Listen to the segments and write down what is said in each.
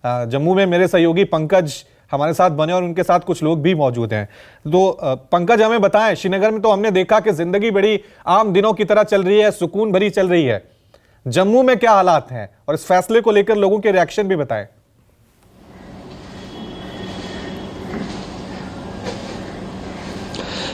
जम्मू में मेरे सहयोगी पंकज हमारे साथ बने और उनके साथ कुछ लोग भी मौजूद हैं। तो पंकज, हमें बताएं, श्रीनगर में तो हमने देखा कि जिंदगी बड़ी आम दिनों की तरह चल रही है, सुकून भरी चल रही है। जम्मू में क्या हालात हैं और इस फैसले को लेकर लोगों के रिएक्शन भी बताएं।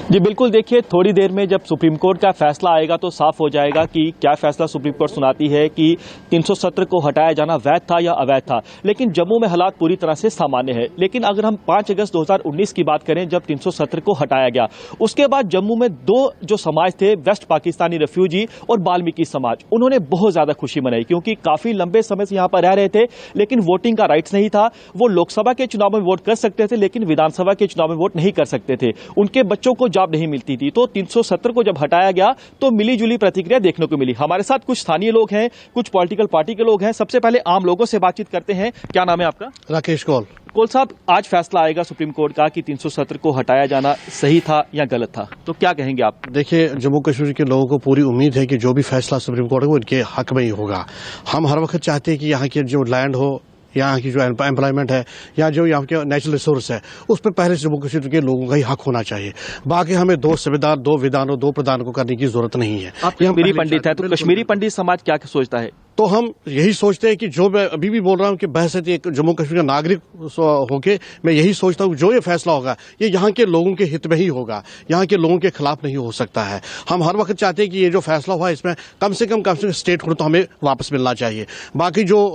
जी बिल्कुल, देखिए थोड़ी देर में जब सुप्रीम कोर्ट का फैसला आएगा तो साफ हो जाएगा कि क्या फैसला सुप्रीम कोर्ट सुनाती है कि 370 को हटाया जाना वैध था या अवैध था। लेकिन जम्मू में हालात पूरी तरह से सामान्य है। लेकिन अगर हम 5 अगस्त 2019 की बात करें, जब 370 को हटाया गया, उसके बाद जम्मू में 2 जो समाज थे, वेस्ट पाकिस्तानी रेफ्यूजी और वाल्मीकि समाज, उन्होंने बहुत ज्यादा खुशी मनाई, क्योंकि काफी लंबे समय से यहाँ पर रह रहे थे लेकिन वोटिंग का राइट्स नहीं था। वो लोकसभा के चुनाव में वोट कर सकते थे लेकिन विधानसभा के चुनाव में वोट नहीं कर सकते थे। उनके बच्चों को जॉब नहीं मिलती थी। तो 370 को जब हटाया गया तो मिली जुली प्रतिक्रिया देखने को मिली। हमारे साथ कुछ स्थानीय लोग हैं, कुछ पॉलिटिकल पार्टी के लोग हैं। सबसे पहले आम लोगों से बातचीत करते हैं। क्या नाम है आपका? राकेश कौल। कौल साहब, आज फैसला आएगा सुप्रीम कोर्ट का कि 370 को हटाया जाना सही था या गलत था, तो क्या कहेंगे आप? देखिए, जम्मू कश्मीर के लोगों को पूरी उम्मीद है कि जो भी फैसला सुप्रीम कोर्ट वो इनके हक में ही होगा। हम हर वक्त चाहते हैं कि यहाँ के जो लैंड हो, यहाँ की जो एम्प्लॉयमेंट है या जो यहाँ के नेचुरल रिसोर्स है, उस पर पहले जम्मू कश्मीर के लोगों का ही हक होना चाहिए। बाकी हमें 2 संविधान, 2 विधान और 2 प्रधान को करने की जरूरत नहीं है। आप कश्मीरी पंडित है, तो कश्मीरी पंडित समाज क्या सोचता है? तो हम यही सोचते हैं कि जो मैं अभी भी बोल रहा हूं कि बहसत एक जम्मू कश्मीर का नागरिक होके मैं यही सोचता हूं जो ये फैसला होगा ये यहाँ के लोगों के हित में ही होगा, यहाँ के लोगों के खिलाफ नहीं हो सकता है। हम हर वक्त चाहते हैं कि ये जो फैसला हुआ इसमें कम से कम स्टेट को तो हमें वापस मिलना चाहिए। बाकी जो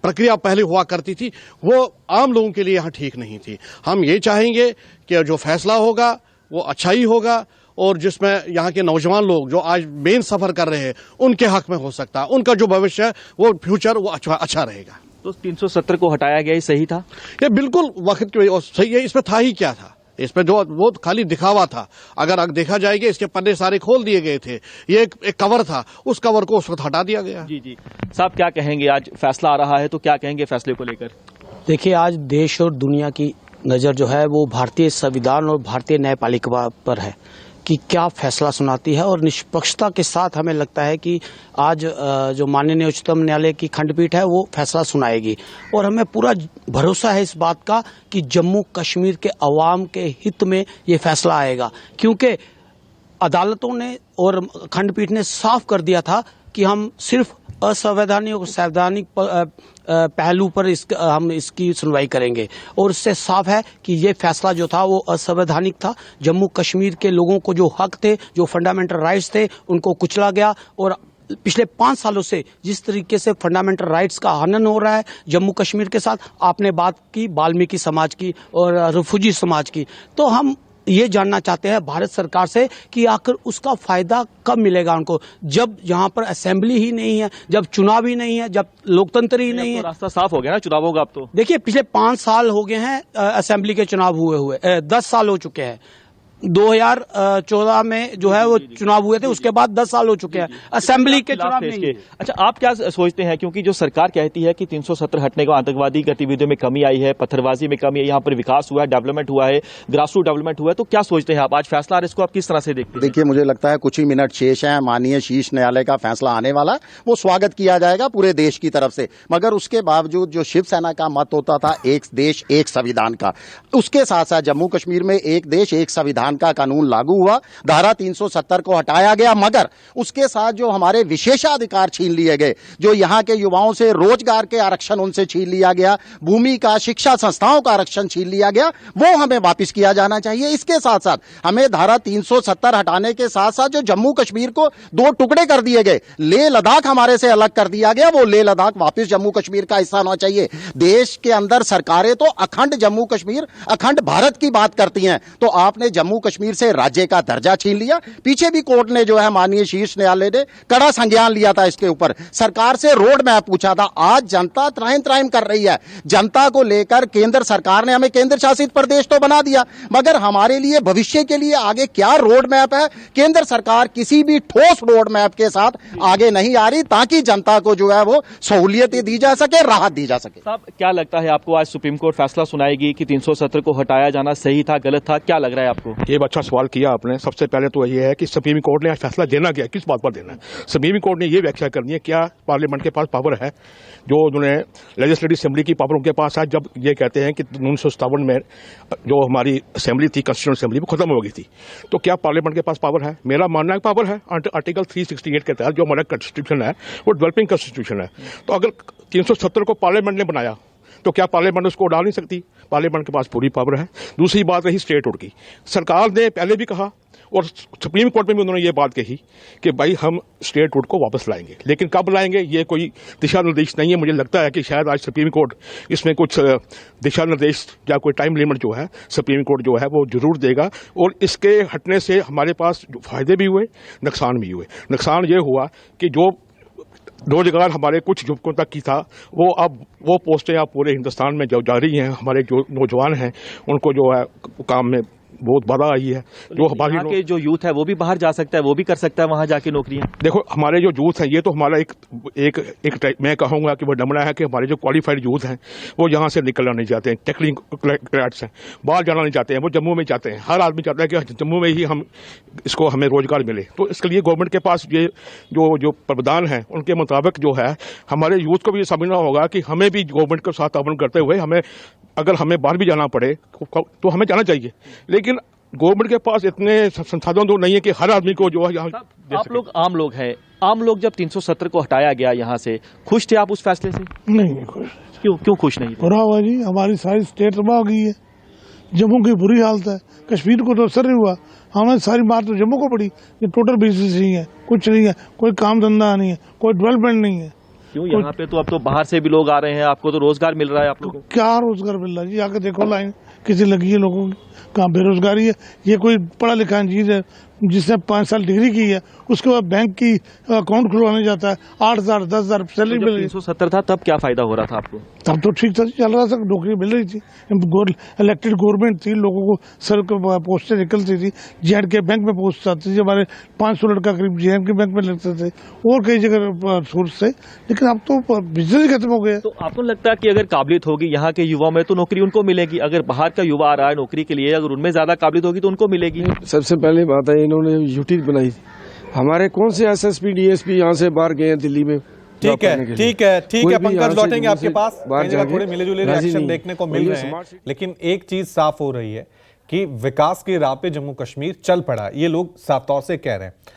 प्रक्रिया पहले हुआ करती थी वो आम लोगों के लिए यहाँ ठीक नहीं थी। हम ये चाहेंगे कि जो फैसला होगा वो अच्छा ही होगा और जिसमें यहाँ के नौजवान लोग जो आज मेन सफर कर रहे हैं उनके हक में हो सकता है, उनका जो भविष्य है वो फ्यूचर वो अच्छा रहेगा। तो 370 को हटाया गया, ये सही था? ये बिल्कुल वक्त की वजह सही है। इसमें था ही क्या था? इसमें जो वो खाली दिखावा था। अगर देखा जाएगा इसके पन्ने सारे खोल दिए गए थे। ये एक कवर था, उस कवर को उस वक्त हटा दिया गया। जी जी साहब, क्या कहेंगे? आज फैसला आ रहा है तो क्या कहेंगे फैसले को लेकर? देखिए, आज देश और दुनिया की नज़र जो है वो भारतीय संविधान और भारतीय न्यायपालिका पर है कि क्या फैसला सुनाती है। और निष्पक्षता के साथ हमें लगता है कि आज जो माननीय उच्चतम न्यायालय की खंडपीठ है वो फैसला सुनाएगी। और हमें पूरा भरोसा है इस बात का कि जम्मू कश्मीर के अवाम के हित में ये फैसला आएगा, क्योंकि अदालतों ने और खंडपीठ ने साफ कर दिया था कि हम सिर्फ असंवैधानिक और संवैधानिक पहलू पर हम इसकी सुनवाई करेंगे। और इससे साफ है कि ये फैसला जो था वो असंवैधानिक था। जम्मू कश्मीर के लोगों को जो हक थे, जो फंडामेंटल राइट्स थे, उनको कुचला गया। और पिछले 5 सालों से जिस तरीके से फंडामेंटल राइट्स का हनन हो रहा है जम्मू कश्मीर के साथ, आपने बात की वाल्मीकि समाज की और रिफ्यूजी समाज की, तो हम ये जानना चाहते हैं भारत सरकार से कि आखिर उसका फायदा कब मिलेगा उनको, जब यहाँ पर असेंबली ही नहीं है, जब चुनाव ही नहीं है, जब लोकतंत्र ही नहीं है। रास्ता साफ हो गया ना चुनावों का अब तो। देखिए, पिछले 5 साल हो गए हैं असेंबली के चुनाव हुए 10 साल हो चुके हैं। 2014 में जो है वो चुनाव हुए थे, उसके बाद 10 साल हो चुके हैं असेंबली के चुनाव नहीं। अच्छा, आप क्या सोचते हैं? क्योंकि जो सरकार कहती है कि 370 हटने को आतंकवादी गतिविधियों में कमी आई है, पत्थरबाजी में कमी है, यहाँ पर विकास हुआ है, डेवलपमेंट हुआ है, ग्रासरूट डेवलपमेंट हुआ है, तो क्या सोचते हैं आप? आज फैसला आ रहा है, इसको आप किस तरह से देखते हैं? देखिए, मुझे लगता है कुछ ही मिनट शेष है, माननीय शीर्ष न्यायालय का फैसला आने वाला, वो स्वागत किया जाएगा पूरे देश की तरफ से। मगर उसके बावजूद जो शिवसेना का मत होता था एक देश एक संविधान का, उसके साथ साथ जम्मू कश्मीर में एक देश एक संविधान का कानून लागू हुआ, धारा 370 को हटाया गया, मगर उसके साथ जो हमारे विशेषाधिकार छीन लिए गए, जो यहाँ के युवाओं से रोजगार के आरक्षण उनसे छीन लिया गया, भूमि का, शिक्षा संस्थाओं का आरक्षण छीन लिया गया, वो हमें वापस किया जाना चाहिए। इसके साथ साथ हमें धारा 370 हटाने के साथ साथ जो जम्मू कश्मीर को 2 टुकड़े कर दिए गए, लेह लद्दाख हमारे से अलग कर दिया गया, वो लेह लद्दाख वापस जम्मू कश्मीर का हिस्सा होना चाहिए। देश के अंदर सरकारें तो अखंड जम्मू कश्मीर, अखंड भारत की बात करती हैं, तो आपने जम्मू कश्मीर से राज्य का दर्जा छीन लिया। पीछे भी कोर्ट ने जो है माननीय शीर्ष न्यायालय ने कड़ा संज्ञान लिया था इसके ऊपर, सरकार से रोड मैप पूछा था। आज जनता त्राहिम कर रही है, जनता को लेकर केंद्र सरकार ने हमें केंद्र शासित प्रदेश तो बना दिया, मगर हमारे लिए भविष्य के लिए आगे क्या रोड मैप है, केंद्र सरकार किसी भी ठोस रोड मैप के साथ आगे नहीं आ रही, ताकि जनता को जो है वो सहूलियतें दी जा सके, राहत दी जा सके। साहब, क्या लगता है आपको आज सुप्रीम कोर्ट फैसला सुनाएगी कि 370 को हटाया जाना सही था, गलत था? क्या लग रहा है आपको? ये अच्छा सवाल किया आपने। सबसे पहले तो ये है कि सुप्रीम कोर्ट ने आज फैसला देना क्या है, किस बात पर देना है। सुप्रीम कोर्ट ने ये व्याख्या करनी है क्या पार्लियामेंट के पास पावर है, जो उन्होंने लेजिस्लेटिव असेंबली की पावर उनके पास है। जब ये कहते हैं कि 1957 में जो हमारी असेंबली थी, कॉन्स्टिट्यूंट असेंबली, वो खत्म हो गई थी, तो क्या पार्लियामेंट के पास पावर है? मेरा मानना है पावर है। आर्टिकल 368 के तहत जो हमारा कॉन्स्टिट्यूशन है वो डेवलपिंग कॉन्स्टिट्यूशन है। तो अगर 370 को पार्लियामेंट ने बनाया तो क्या पार्लियामेंट उसको उड़ा नहीं सकती? पार्लियामेंट के पास पूरी पावर है। दूसरी बात रही स्टेटहुड की, सरकार ने पहले भी कहा और सुप्रीम कोर्ट में भी उन्होंने ये बात कही कि भाई हम स्टेटहुड को वापस लाएंगे, लेकिन कब लाएंगे ये कोई दिशा निर्देश नहीं है। मुझे लगता है कि शायद आज सुप्रीम कोर्ट इसमें कुछ दिशा निर्देश या कोई टाइम लिमिट जो है सुप्रीम कोर्ट जो है वो जरूर देगा। और इसके हटने से हमारे पास फायदे भी हुए, नुकसान भी हुए। नुकसान ये हुआ कि जो रोजगार हमारे कुछ युवकों तक की था, वो अब वो पोस्टें अब पूरे हिंदुस्तान में जो जारी हैं, हमारे जो नौजवान हैं उनको जो है काम में बहुत बाधा आई है। जो हमारी यहाँ के जो यूथ है वो भी बाहर जा सकता है, वो भी कर सकता है वहां जाके नौकरियां। देखो हमारे जो यूथ हैं, ये तो हमारा एक मैं कहूँगा कि वो डमना है कि हमारे जो क्वालिफाइड यूथ हैं वो यहाँ से निकलना नहीं चाहते हैं। टेक्निकल ग्रेड्स हैं, बाहर जाना नहीं चाहते हैं, वो जम्मू में जाते हैं। हर आदमी चाहता है कि जम्मू में ही हमें रोजगार मिले। तो इसके लिए गवर्नमेंट के पास ये जो प्रावधान है उनके मुताबिक जो है हमारे यूथ को भी ये समझना होगा कि हमें भी गवर्नमेंट के साथ ताउन करते हुए अगर हमें बाहर भी जाना पड़े तो हमें जाना चाहिए। लेकिन गवर्नमेंट के पास इतने संसाधन तो नहीं है कि हर आदमी को जो है यहाँ। आप लोग आम लोग हैं, आम लोग जब 370 को हटाया गया यहाँ से, खुश थे आप उस फैसले से? नहीं खुश। क्यों खुश नहीं थे? बुरा हुआ जी, हमारी सारी स्टेट तबाह हो गई है। जम्मू की बुरी हालत है, कश्मीर को तो असर नहीं हुआ, हमें सारी मार तो जम्मू को पड़ी। ये टोटल बिजनेस नहीं है, कुछ नहीं है, कोई काम धंधा नहीं है, कोई डेवलपमेंट नहीं है। क्यों? यहाँ पे तो अब तो बाहर से भी लोग आ रहे हैं, आपको तो रोजगार मिल रहा है। आप लोगों को क्या रोजगार मिल रहा है जी? आके देखो लाइन किसी लगी है लोगों की, कहाँ बेरोजगारी है। ये कोई पढ़ा लिखा चीज है, जिसने 5 साल डिग्री की है उसके बाद बैंक की अकाउंट खुलवाने जाता है, 8,000 10,000 सैलरी मिल रही है। 370 था तब क्या फायदा हो रहा था आपको? तब तो ठीक था, चल रहा था, नौकरी मिल रही थी, इलेक्टेड गवर्नमेंट थी, लोगों को सर पोस्टें निकलती थी। JNK बैंक में पोस्ट आती थी, हमारे 500 लड़का करीब JNK बैंक में लगते थे और कई जगह सोर्स से। लेकिन अब तो बिजनेस ही खत्म हो गया। तो आपको लगता है कि अगर काबिलियत होगी यहाँ के युवाओं में तो नौकरी उनको मिलेगी? अगर बाहर का युवा आ रहा है नौकरी के लिए, अगर उनमें ज्यादा काबिलियत होगी तो उनको मिलेगी? सबसे पहले बात है इन्होंने यूटी बनाई थी। हमारे कौन से SSP DSP यहाँ से बाहर गए हैं दिल्ली में? ठीक है पंकज, लौटेंगे आपके पास। थोड़े मिले जुले रिएक्शन देखने को मिल रहे हैं, लेकिन एक चीज साफ हो रही है कि विकास की राह पे जम्मू कश्मीर चल पड़ा, ये लोग साफ तौर से कह रहे हैं।